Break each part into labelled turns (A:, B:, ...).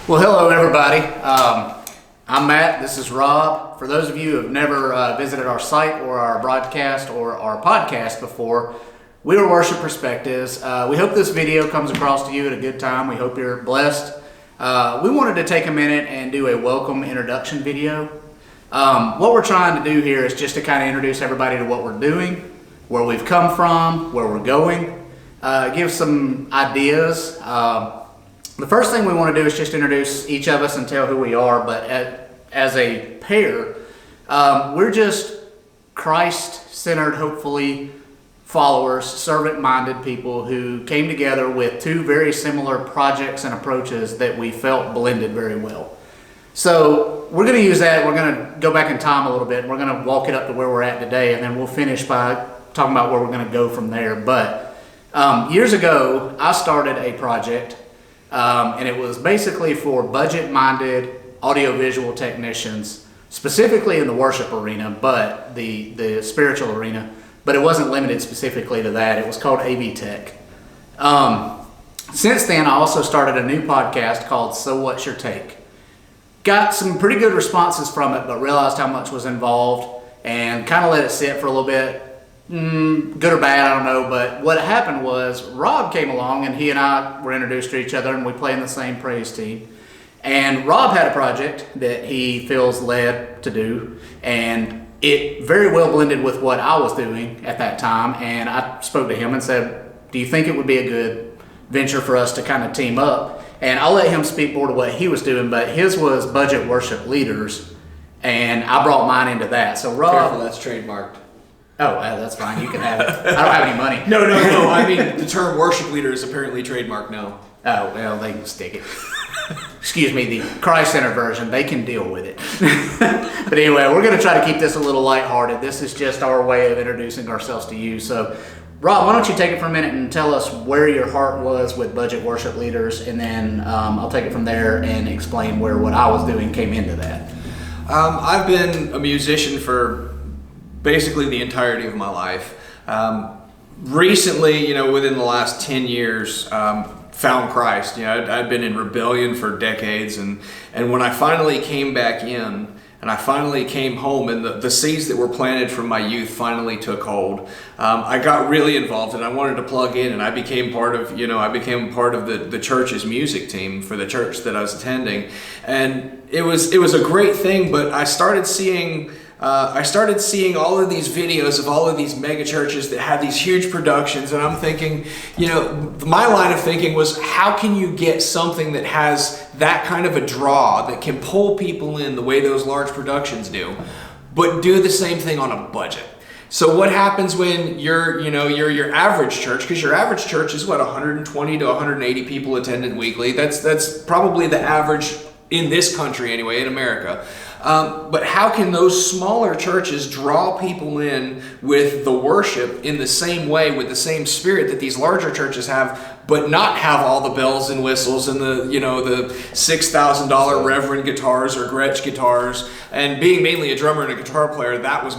A: Well, hello everybody. I'm Matt. This is Rob. For those of you who have never visited our site or our broadcast or our podcast before, we are Worship Perspectives. We hope this video comes across to you at a good time. We hope you're blessed. We wanted to take a minute and do a welcome introduction video. What we're trying to do here is just to kind of introduce everybody to what we're doing, where we've come from, where we're going, give some ideas. The first thing we want to do is just introduce each of us and tell who we are, but as a pair, we're just Christ-centered, hopefully, followers, servant-minded people who came together with two very similar projects and approaches that we felt blended very well. So we're going to use that. We're going to go back in time a little bit. We're going to walk it up to where we're at today, and then we'll finish by talking about where we're going to go from there. But years ago, I started a project, and it was basically for budget-minded audiovisual technicians, specifically in the worship arena, but the spiritual arena. But it wasn't limited specifically to that. It was called AV Tech. Since then, I also started a new podcast called So What's Your Take? Got some pretty good responses from it, but realized how much was involved and kind of let it sit for a little bit. Good or bad, I don't know, but what happened was Rob came along and he and I were introduced to each other, and we play in the same praise team. And Rob had a project that he feels led to do, and it very well blended with what I was doing at that time. And I spoke to him and said, do you think it would be a good venture for us to kind of team up? And I'll let him speak more to what he was doing, but his was budget worship leaders, and I brought mine into that. So Rob...
B: Careful, that's trademarked.
A: Oh, that's fine. You can have it. I don't have any money.
B: No. I mean, the term worship leader is apparently trademarked now.
A: Oh, well, they can stick it. Excuse me, the Christ-centered version, they can deal with it. But anyway, we're going to try to keep this a little lighthearted. This is just our way of introducing ourselves to you. So, Rob, why don't you take it for a minute and tell us where your heart was with budget worship leaders, and then I'll take it from there and explain where what I was doing came into that.
B: I've been a musician for basically the entirety of my life. Recently, within the last 10 years, found Christ. I'd been in rebellion for decades, and when I finally came back in, and I finally came home, and the seeds that were planted from my youth finally took hold, I got really involved, and I wanted to plug in, and I became part of the church's music team for the church that I was attending, and it was a great thing. But I started seeing all of these videos of all of these mega churches that had these huge productions, and I'm thinking, my line of thinking was, how can you get something that has that kind of a draw that can pull people in the way those large productions do, but do the same thing on a budget? So what happens when your average church, because your average church is 120 to 180 people attending weekly. That's probably the average in this country anyway, in America. But how can those smaller churches draw people in with the worship in the same way, with the same spirit that these larger churches have, but not have all the bells and whistles and the $6,000 Reverend guitars or Gretsch guitars? And being mainly a drummer and a guitar player, that was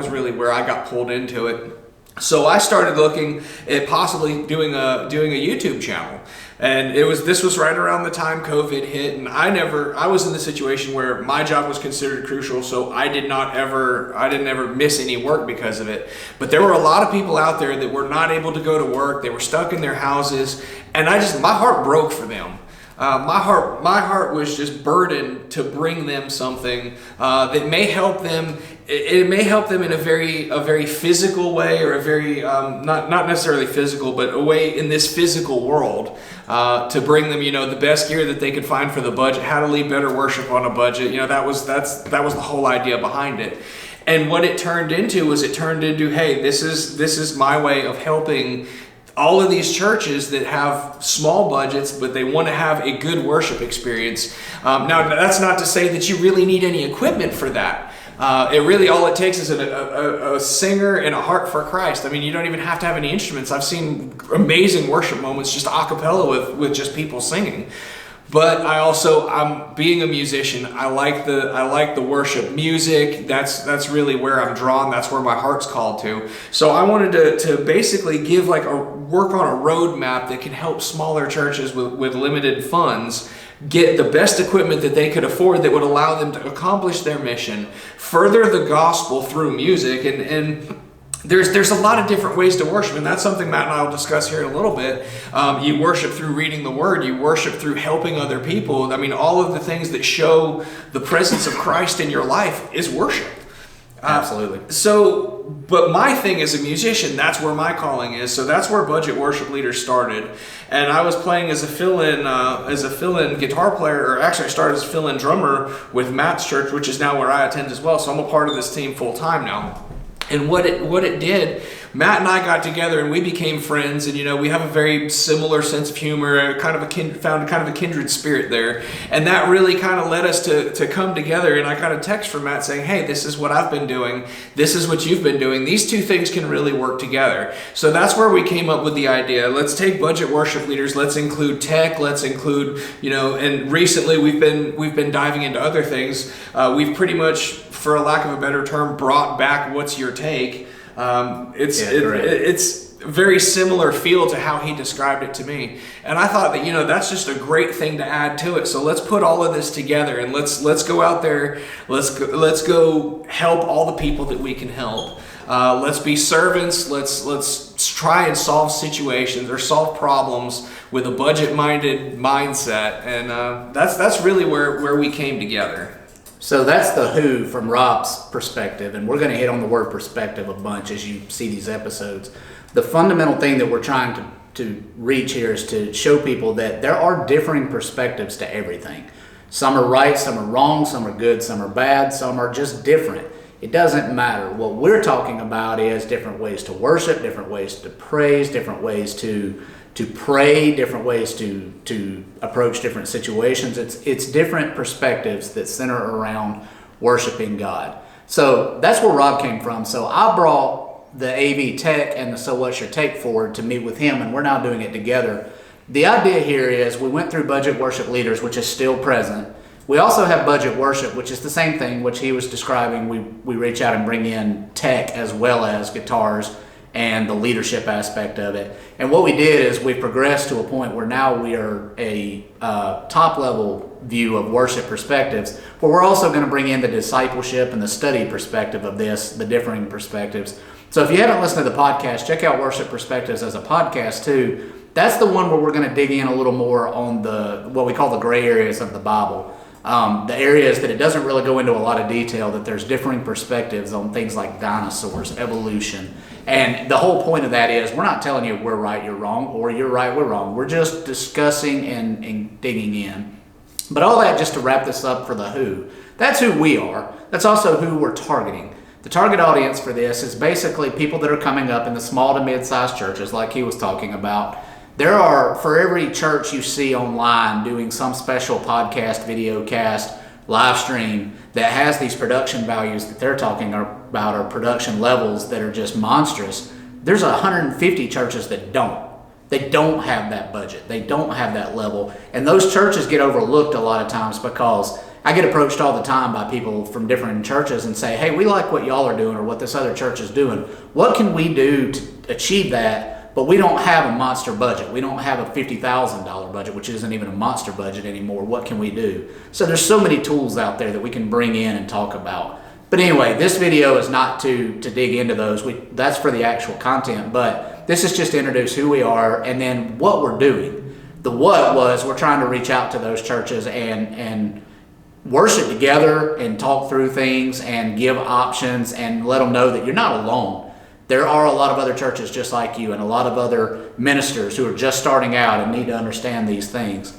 B: really where I got pulled into it. So I started looking at possibly doing a YouTube channel. And this was right around the time COVID hit, and I was in the situation where my job was considered crucial, so I didn't ever miss any work because of it. But there were a lot of people out there that were not able to go to work. They were stuck in their houses, and my heart broke for them. My heart was just burdened to bring them something that may help them. It may help them in a very physical way, or a very not necessarily physical, but a way in this physical world, to bring them the best gear that they could find for the budget, how to lead better worship on a budget. That was the whole idea behind it. And what it turned into, hey, this is my way of helping all of these churches that have small budgets, but they want to have a good worship experience. Now, that's not to say that you really need any equipment for that. All it takes is a singer and a heart for Christ. I mean, you don't even have to have any instruments. I've seen amazing worship moments just a cappella with just people singing. But I'm being a musician. I like the worship music. That's really where I'm drawn. That's where my heart's called to. So I wanted to basically give work on a roadmap that can help smaller churches with limited funds get the best equipment that they could afford that would allow them to accomplish their mission, further the gospel through music, and there's a lot of different ways to worship, and that's something Matt and I will discuss here in a little bit. You worship through reading the Word. You worship through helping other people. I mean, all of the things that show the presence of Christ in your life is worship.
A: Absolutely.
B: But my thing as a musician, that's where my calling is. So that's where Budget Worship Leaders started. And I was playing as a fill-in guitar player, or actually I started as a fill-in drummer with Matt's church, which is now where I attend as well. So I'm a part of this team full time now. And what it did, Matt and I got together and we became friends, and we have a very similar sense of humor, found a kindred spirit there, and that really kind of led us to come together. And I got a text from Matt saying, "Hey, this is what I've been doing. This is what you've been doing. These two things can really work together." So that's where we came up with the idea. Let's take Budget Worship Leaders. Let's include tech. Let's include and recently we've been diving into other things. We've pretty much, for a lack of a better term, brought back What's Your Take. It's very similar feel to how he described it to me, and I thought that that's just a great thing to add to it. So let's put all of this together, and let's go out there. Let's go help all the people that we can help. Let's be servants. Let's try and solve situations or solve problems with a budget-minded mindset, and that's really where we came together.
A: So that's the who from Rob's perspective, and we're going to hit on the word perspective a bunch as you see these episodes. The fundamental thing that we're trying to reach here is to show people that there are differing perspectives to everything. Some are right, some are wrong, some are good, some are bad, some are just different. It doesn't matter. What we're talking about is different ways to worship, different ways to praise, different ways to pray, different ways to approach different situations. It's different perspectives that center around worshiping God. So that's where Rob came from. So I brought the AV Tech and the So What's Your Take forward to meet with him, and we're now doing it together. The idea here is we went through Budget Worship Leaders, which is still present. We also have Budget Worship, which is the same thing, which he was describing. We reach out and bring in tech as well as guitars and the leadership aspect of it. And what we did is we progressed to a point where now we are a top level view of worship perspectives, but we're also going to bring in the discipleship and the study perspective of this, the differing perspectives. So if you haven't listened to the podcast, check out Worship Perspectives as a podcast too. That's the one where we're going to dig in a little more on what we call the gray areas of the Bible. The areas that it doesn't really go into a lot of detail, that there's differing perspectives on things like dinosaurs, evolution. And the whole point of that is we're not telling you we're right, you're wrong, or you're right, we're wrong. We're just discussing and digging in. But all that just to wrap this up for the who. That's who we are. That's also who we're targeting. The target audience for this is basically people that are coming up in the small to mid-sized churches like he was talking about. There are, for every church you see online doing some special podcast, video cast, live stream that has these production values that they're talking about, or production levels that are just monstrous, there's 150 churches that don't. They don't have that budget. They don't have that level. And those churches get overlooked a lot of times because I get approached all the time by people from different churches and say, hey, we like what y'all are doing or what this other church is doing. What can we do to achieve that? But we don't have a monster budget. We don't have a $50,000 budget, which isn't even a monster budget anymore. What can we do? So there's so many tools out there that we can bring in and talk about. But anyway, this video is not to dig into those. That's for the actual content. But this is just to introduce who we are and then what we're doing. The what was we're trying to reach out to those churches and worship together and talk through things and give options and let them know that you're not alone. There are a lot of other churches just like you and a lot of other ministers who are just starting out and need to understand these things.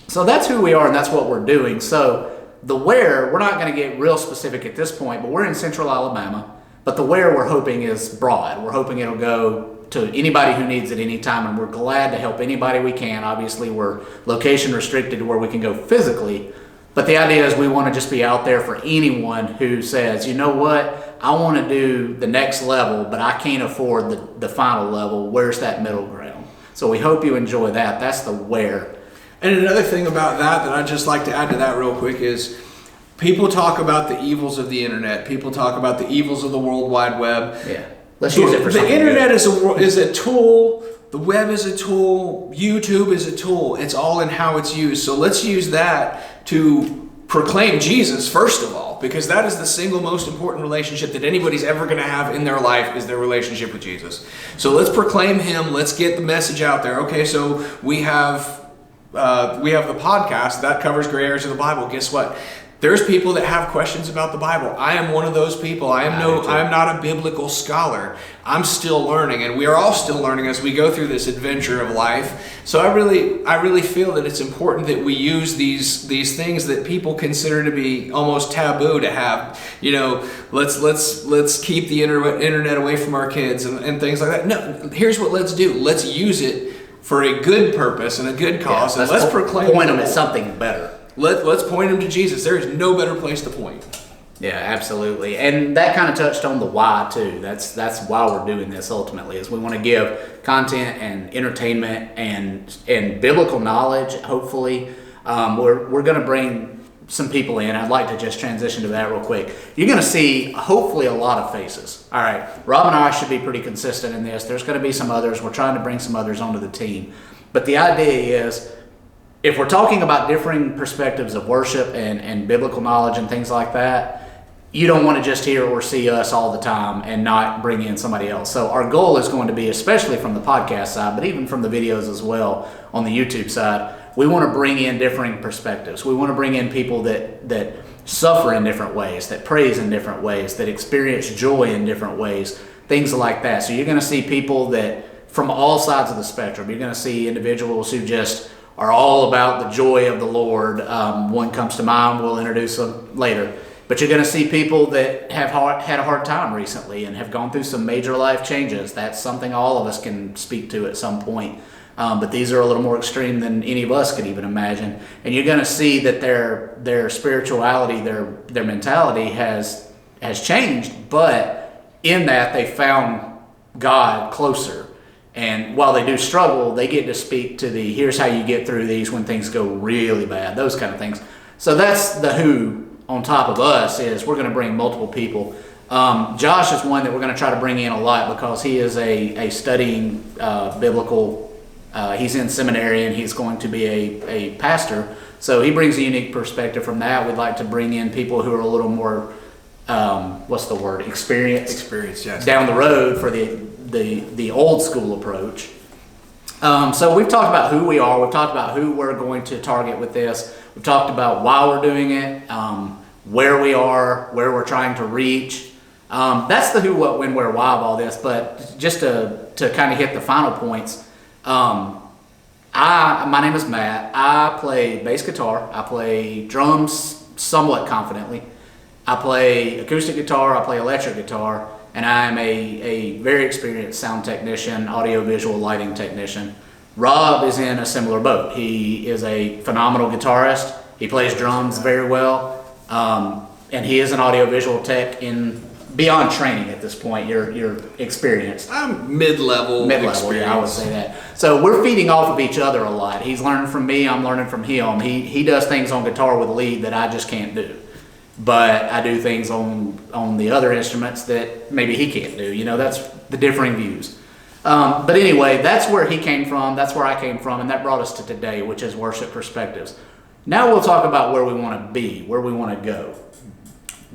A: So that's who we are and that's what we're doing. So the where, we're not going to get real specific at this point, but we're in Central Alabama. But the where we're hoping is broad. We're hoping it'll go to anybody who needs it anytime, and we're glad to help anybody we can. Obviously, we're location restricted to where we can go physically. But the idea is we want to just be out there for anyone who says, you know what, I want to do the next level, but I can't afford the final level. Where's that middle ground? So we hope you enjoy that. That's the where.
B: And another thing about that I'd just like to add to that real quick is people talk about the evils of the internet. People talk about the evils of the World Wide Web.
A: Yeah. Let's use it for something
B: The internet
A: good.
B: is a tool. The web is a tool. YouTube is a tool. It's all in how it's used. So let's use that to proclaim Jesus, first of all, because that is the single most important relationship that anybody's ever going to have in their life is their relationship with Jesus. So let's proclaim him. Let's get the message out there. Okay, so we have the podcast that covers gray areas of the Bible. Guess what? There's people that have questions about the Bible. I am one of those people. I am not a biblical scholar. I'm still learning, and we are all still learning as we go through this adventure of life. So I really feel that it's important that we use these things that people consider to be almost taboo to have. You know, let's keep the internet away from our kids and things like that. No, here's what let's do. Let's use it for a good purpose and a good cause, and let's proclaim.
A: Point them at something better.
B: Let's point them to Jesus. There is no better place to point.
A: Yeah, absolutely. And that kind of touched on the why too. That's why we're doing this ultimately, is we want to give content and entertainment and biblical knowledge, hopefully. We're going to bring some people in. I'd like to just transition to that real quick. You're going to see hopefully a lot of faces. All right, Rob and I should be pretty consistent in this. There's going to be some others. We're trying to bring some others onto the team. But the idea is, if we're talking about differing perspectives of worship and biblical knowledge and things like that, you don't want to just hear or see us all the time and not bring in somebody else. So our goal is going to be, especially from the podcast side, but even from the videos as well on the YouTube side, we want to bring in differing perspectives. We want to bring in people that suffer in different ways, that praise in different ways, that experience joy in different ways, things like that. So you're going to see people that from all sides of the spectrum. You're going to see individuals who just are all about the joy of the Lord. One comes to mind, we'll introduce them later. But you're going to see people that have had a hard time recently and have gone through some major life changes. That's something all of us can speak to at some point. But these are a little more extreme than any of us could even imagine. And you're going to see that their spirituality, their mentality has changed, but in that they found God closer. And while they do struggle, they get to speak to here's how you get through these when things go really bad, those kind of things. So that's the who on top of us is we're going to bring multiple people. Josh is one that we're going to try to bring in a lot because he is a studying biblical, he's in seminary and he's going to be a pastor. So he brings a unique perspective from that. We'd like to bring in people who are a little more, experienced,
B: yes,
A: down the road for the old school approach. So we've talked about who we are. We've talked about who we're going to target with this. We've talked about why we're doing it, where we are, where we're trying to reach. That's the who, what, when, where, why of all this. But just to kind of hit the final points, my name is Matt. I play bass guitar. I play drums somewhat confidently. I play acoustic guitar. I play electric guitar. And I am a very experienced sound technician, audio-visual lighting technician. Rob is in a similar boat. He is a phenomenal guitarist. He plays drums very well. And he is an audio-visual tech beyond training at this point. You're experienced.
B: I'm mid-level,
A: yeah, I would say that. So we're feeding off of each other a lot. He's learning from me, I'm learning from him. He does things on guitar with lead that I just can't do. But I do things on the other instruments that maybe he can't do. You know, that's the differing views. But anyway, that's where he came from, that's where I came from, and that brought us to today, which is Worship Perspectives. Now we'll talk about where we want to be, where we want to go.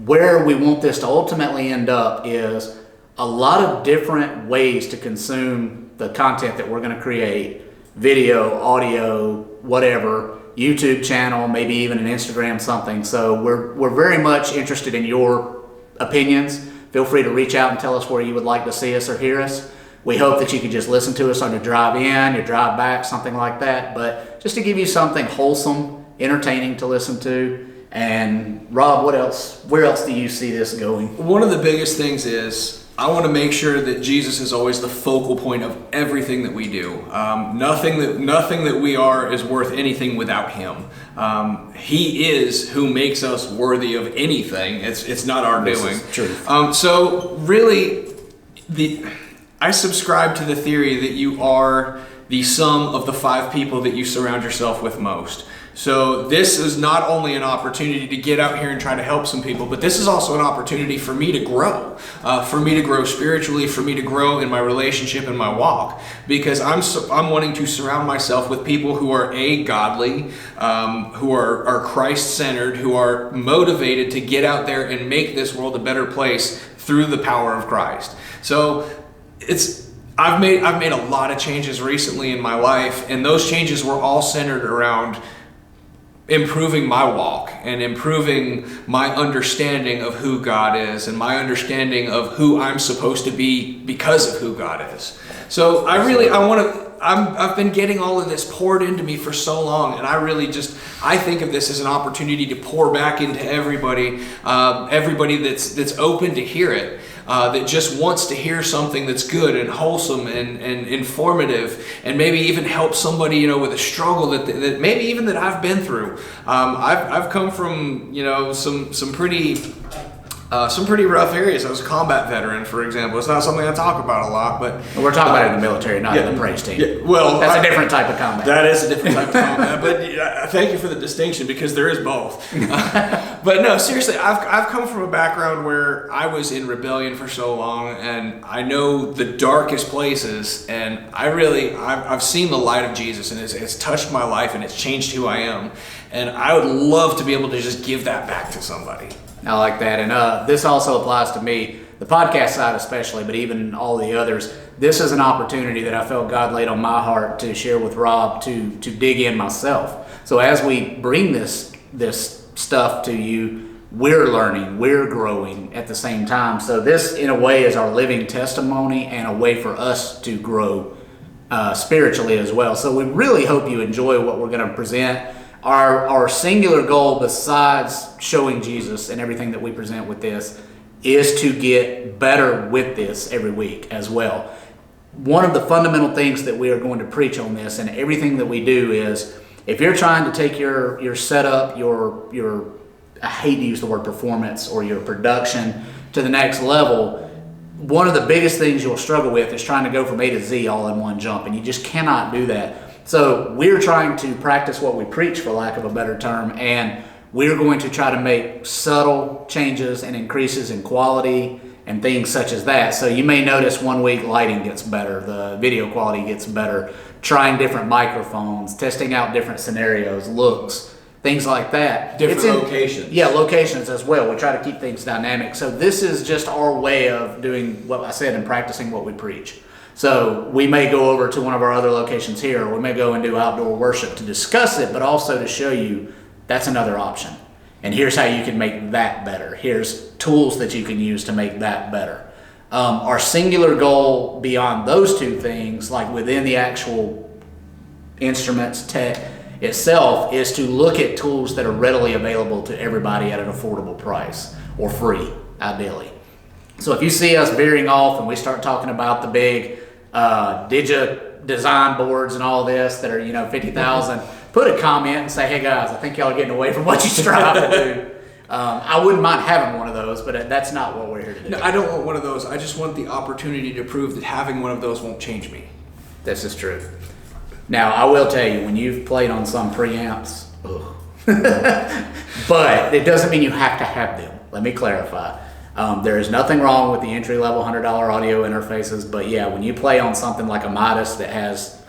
A: Where we want this to ultimately end up is a lot of different ways to consume the content that we're going to create, video, audio, whatever, YouTube channel, maybe even an Instagram something. So we're very much interested in your opinions. Feel free to reach out and tell us where you would like to see us or hear us. We hope that you could just listen to us on your drive in, your drive back, something like that. But just to give you something wholesome, entertaining to listen to. And Rob, what else? Where else do you see this going?
B: One of the biggest things is I want to make sure that Jesus is always the focal point of everything that we do. Nothing that we are is worth anything without Him. He is who makes us worthy of anything. It's not our doing.
A: Truth.
B: So really, I subscribe to the theory that you are the sum of the 5 people that you surround yourself with most. So this is not only an opportunity to get out here and try to help some people, but this is also an opportunity for me to grow spiritually, for me to grow in my relationship and my walk, because I'm wanting to surround myself with people who are godly, who are Christ-centered, who are motivated to get out there and make this world a better place through the power of Christ. So I've made a lot of changes recently in my life, and those changes were all centered around improving my walk and improving my understanding of who God is and my understanding of who I'm supposed to be because of who God is. So I've been getting all of this poured into me for so long, and I think of this as an opportunity to pour back into everybody that's open to hear it. That just wants to hear something that's good and wholesome and informative, and maybe even help somebody, with a struggle that maybe even that I've been through. I've come from, some pretty rough areas. I was a combat veteran, for example. It's not something I talk about a lot, but
A: we're talking about it in the military, not in the praise team.
B: Yeah, well,
A: that's a different type of combat.
B: That is a different type of combat, but thank you for the distinction, because there is both. But no, seriously, I've come from a background where I was in rebellion for so long, and I know the darkest places, and I've seen the light of Jesus, and it's touched my life, and it's changed who I am, and I would love to be able to just give that back to somebody.
A: I like that. And this also applies to me, the podcast side especially, but even all the others. This is an opportunity that I felt God laid on my heart to share with Rob, to dig in myself. So as we bring this stuff to you, we're learning, we're growing at the same time. So this, in a way, is our living testimony and a way for us to grow spiritually as well. So we really hope you enjoy what we're going to present. Our singular goal, besides showing Jesus and everything that we present with this, is to get better with this every week as well. One of the fundamental things that we are going to preach on this, and everything that we do, is if you're trying to take your setup, your I hate to use the word performance, or your production to the next level, one of the biggest things you'll struggle with is trying to go from A to Z all in one jump, and you just cannot do that. So we're trying to practice what we preach, for lack of a better term, and we're going to try to make subtle changes and increases in quality and things such as that. So you may notice one week lighting gets better, the video quality gets better, trying different microphones, testing out different scenarios, looks, things like that.
B: Different locations.
A: Yeah, locations as well. We try to keep things dynamic. So this is just our way of doing what I said and practicing what we preach. So we may go over to one of our other locations here, or we may go and do outdoor worship to discuss it, but also to show you that's another option. And here's how you can make that better. Here's tools that you can use to make that better. Our singular goal beyond those two things, like within the actual instruments, tech itself, is to look at tools that are readily available to everybody at an affordable price, or free, ideally. So if you see us veering off and we start talking about the big Digi design boards and all this that are, 50,000, put a comment and say, hey guys, I think y'all are getting away from what you strive to do. I wouldn't mind having one of those, but that's not what we're here to do.
B: No, I don't want one of those. I just want the opportunity to prove that having one of those won't change me.
A: This is true. Now, I will tell you, when you've played on some preamps, but it doesn't mean you have to have them. Let me clarify. There is nothing wrong with the entry-level $100 audio interfaces, but yeah, when you play on something like a Midas that has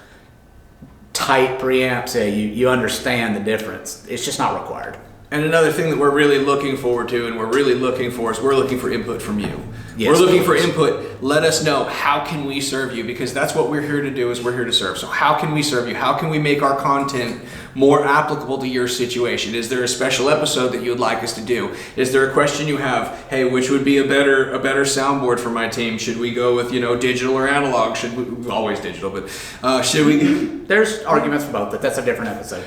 A: tight preamps, you understand the difference. It's just not required.
B: And another thing that we're really looking forward to, and we're looking for input from you.
A: Yes,
B: we're looking for input. Let us know, how can we serve you? Because that's what we're here to do, is we're here to serve. So how can we serve you? How can we make our content more applicable to your situation? Is there a special episode that you would like us to do? Is there a question you have? Hey, which would be a better soundboard for my team? Should we go with, digital or analog? Should we, always digital, but should we?
A: There's arguments for both, but that's a different episode.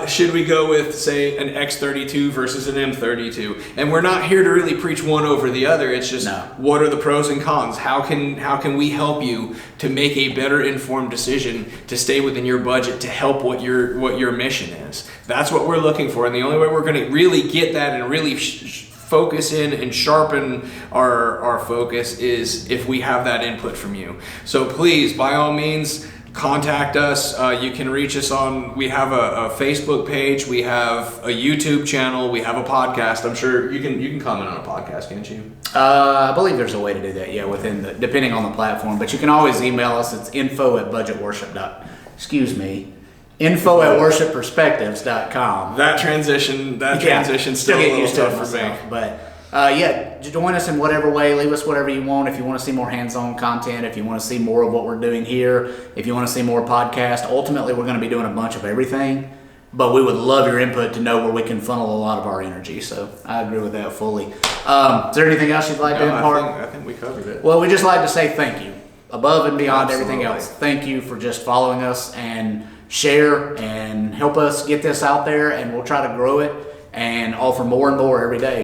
B: Should we go with, say, an X32 versus an M32? And we're not here to really preach one over the other. It's just, what are the pros and cons? How can we help you to make a better informed decision to stay within your budget, to help what your mission is? That's what we're looking for, and the only way we're going to really get that and really focus in and sharpen our focus is if we have that input from you. So please, by all means, contact us. You can reach us on, we have a Facebook page, we have a YouTube channel, we have a podcast. I'm sure you can comment on a podcast, can't you?
A: I believe there's a way to do that, yeah, depending on the platform. But you can always email us. It's info@worshipperspectives.com.
B: That transition still a little tough for me.
A: But join us in whatever way. Leave us whatever you want. If you want to see more hands-on content, if you want to see more of what we're doing here, if you want to see more podcasts, ultimately we're going to be doing a bunch of everything. But we would love your input to know where we can funnel a lot of our energy. So I agree with that fully. Is there anything else you'd like to impart?
B: I think we covered it.
A: Well, we just like to say thank you. Above and beyond everything
B: Absolutely.
A: else, thank you for just following us and share and help us get this out there, and we'll try to grow it and offer more and more every day.